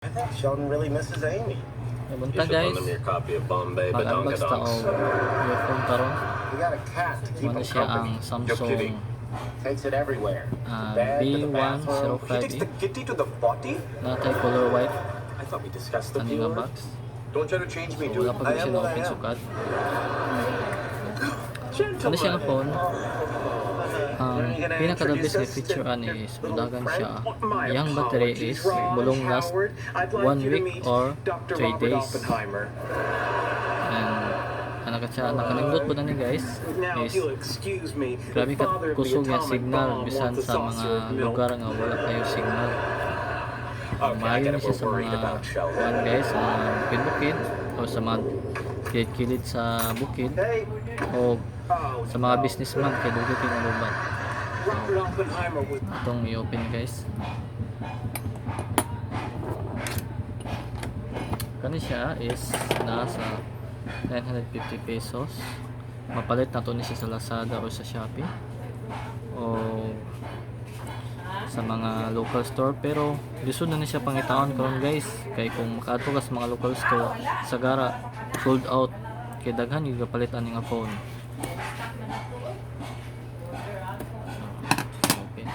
I think Sheldon really misses Amy. Bunta guys, mag-unbox ta og earphone karon. We got a cat to keep Ano him siya ang company. Samsung Takes it everywhere. Bed, to the bathroom. He takes the B105E. kitty to the potty. Natay color white I thought we discussed the ani nga viewer. box. Don't try to change me, So dude. wala pa gud siya na open sukad. Ano siya nga phone? Ang pinaka-the best na feature ani is budagan siya. Yang battery is bulong last 1 week or 3 days. And ano ka siya, nakanindot po na ni guys is grabe ka kusog yung signal bisan sa mga lugar nga wala kayo signal. Maayo na siya sa mga kuan guys, sa mga bukid-bukid o sa mga kilid sa bukid o sa mga businessman kay dugay kay malubat. Itong i-open guys. Kani siya is nasa 950 pesos. Mapalit na to ni siya sa Lazada o sa Shopee o sa mga local store, pero lisod na ni siya pangitaon karon guys, kay kung makaadto ka sa mga local store sagara sold out kay daghan yung palitan nga phone. Okay.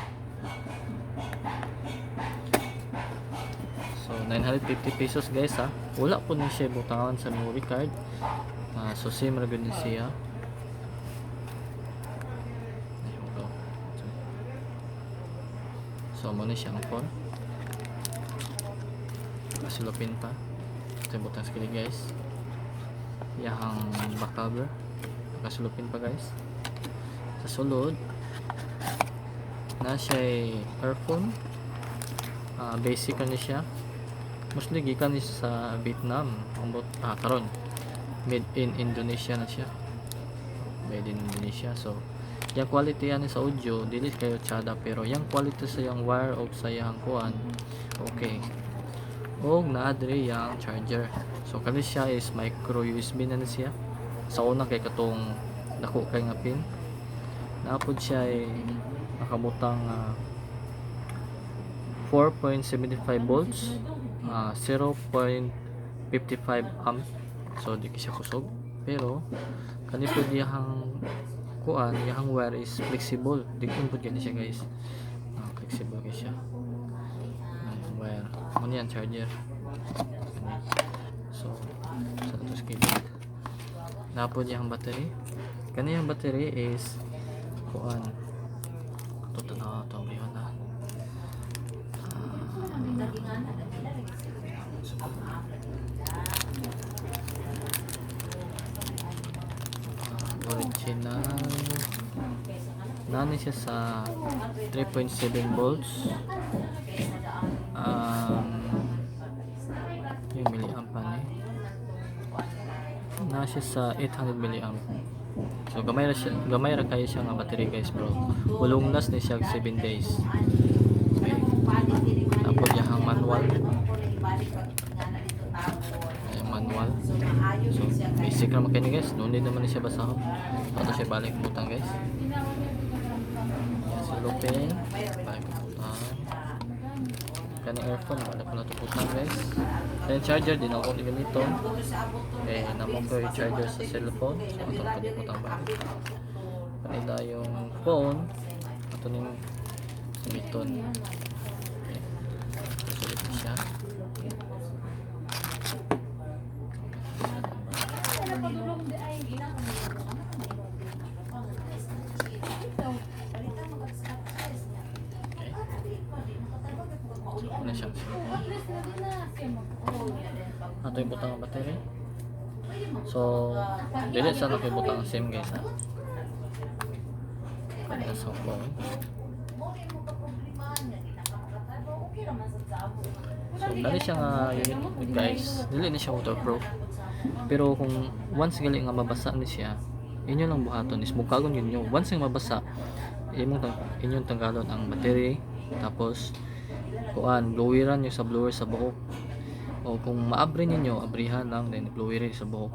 So 950 pesos guys ha. Wala po ni siya butangan sa memory card. So same ra gud ni siya. So mo ni siya ang phone. Kasulupin pa. Ito yung butang skili guys. Yang back cover. Kasulupin pa guys. Sa sulod na siya earphone. Basic ni siya. Mostly gikan ni sa Vietnam. Karon made in Indonesia na siya. Made in Indonesia. So yung quality yan sa audio dili kayo tsada, pero yung quality sa yung wire o sa yung kuan okay. O naadre yung charger. So kani siya is micro USB na siya. Sa una kay katong dako kay nga pin. Naapod siya ay nakabutang 4.75 volts, 0.55 amp. So di siya kusog, pero kani pud yang kuan yang wire is flexible. Digin pud gani siya guys. Flexible kay siya. Wire. Mo yan charger. So sa to skid. Napod yang battery. Kani yang battery is kuan. Ito na to biyon na. Original nani siya sa 3.7 volts, yung milliamp pa ni na siya sa 800 milliamp. So gamay ra kayo siya nga battery guys, bro. Bulong last ni siya 7 days. Okay. Tapos yung manual. Manual. So basic naman kayo guys, no need naman siya basahon. Ito siya balik butang guys. Silupin balik butang. Kani earphone balik na ito butang guys. Then charger din ako ganito. Namang ko yung charger sa cellphone. So ito na butang balik. Kanila yung phone. Ito na yung sumiton. Okay. Sulit siya. Ano siya? Ito yung butang ng battery. So dili sa ito yung butang SIM guys ha. Kanya sa phone. So dali siya nga unit guys. Dili na siya waterproof. Pero kung once gali nga mabasa ni siya, inyo lang buhaton is mukagon yun nyo. Once nga mabasa, inyong tanggalon ang battery, tapos kuan bloweran nyo sa blower sa buhok. O kung maabri ninyo, abrihan lang, then blowerin sa buhok.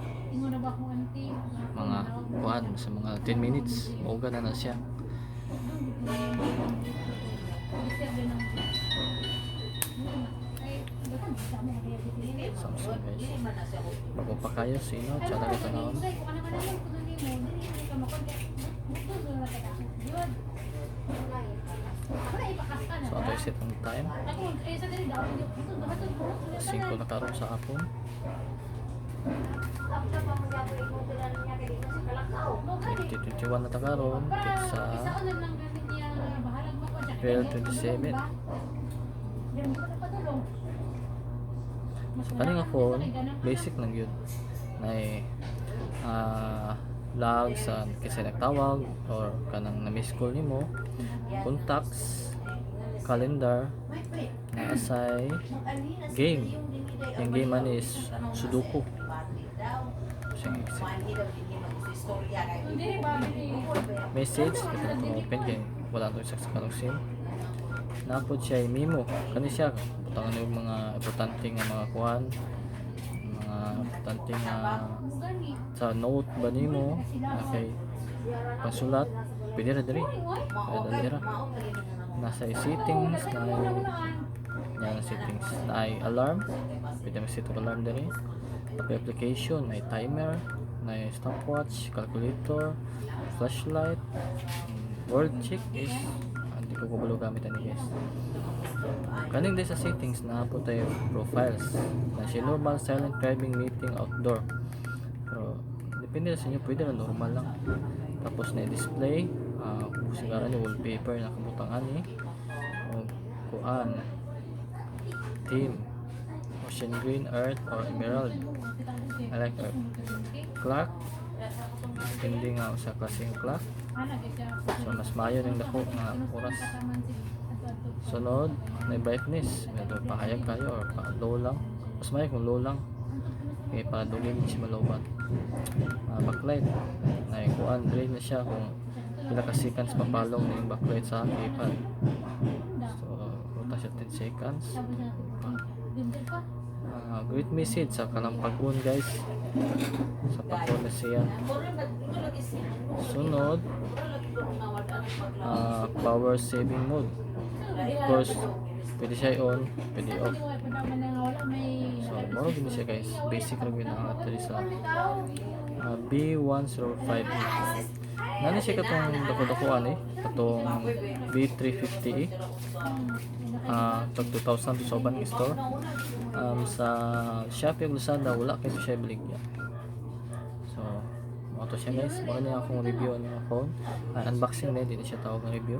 Mga kuan sa mga 10 minutes, mauga na siya. Samsung guys. Bago pa kayo sa inyo, tsaka kita na ako. So ato isit ang time. 5 na karon sa hapon. 2021 na ta karon, sa April 27. So kaning nga phone, basic lang yun. Nay log sa kasi nagtawag or kanang na-miss call nimo, contacts, calendar, na-assign, game. Yung game man is Sudoku. Message, ito na open game. Wala ito sa kalong SIM. Napod siya yung memo. Kani siya, butangan yung mga importante nga mga kuhan. Mga importante nga sa note ba nimo. Okay. Pasulat. Pwede na dali. Pwede na dali. Nasa settings na yan ang settings na ay alarm, pwede mag-set of alarm dali. Tapos application, may timer, may stopwatch, calculator, flashlight, world check is hindi ko kabalo gamit ani guys. Kaning din sa settings na po tayo profiles na siya normal, silent, driving, meeting, outdoor. Pero depende sa inyo, pwede na normal lang. Tapos na display, kung sigara nyo wallpaper na kabutangan o kuan, theme, ocean green, earth, or emerald. I like earth. Clock, depende nga sa klaseng clock. So mas mayo ng dako nga oras. Sunod, may brightness, medyo pahayag kayo or pa low lang. Mas mayo kung low lang. Okay, para dugay din siya malobat. Backlight, naikuan green na siya kung pila ka seconds papalong na yung backlight sa keypad. So ruta siya 10 seconds. Great message sa kanang pag-on guys, sa pag-on na siya. Sunod, power saving mode. Of course, pwede siya on, pwede off. So moro gini siya guys, basic lang yun ang atari sa B105. Nani siya katong dako-dakuan katong B350 tag 2,000 sa ubang store. Sa Shopee o Lazada wala kayo siya biligya. So ito siya guys, muna niya akong review ng phone. Unboxing na, hindi siya tawag ng review.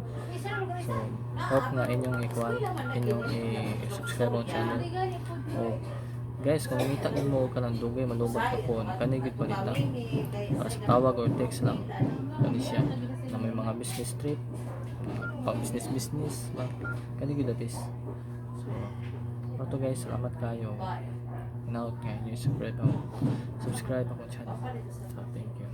So hope nga inyong ikuan, inyong i-subscribe ang channel. O guys, kung umita mo ka ng dugay malubot na phone, kanigit palita para sa tawag or text lang. Kani siya na may mga business trip, pang business ba, kanigit the best. So ito guys, salamat kayo. Inaot nga, subscribe akong channel. So thank you.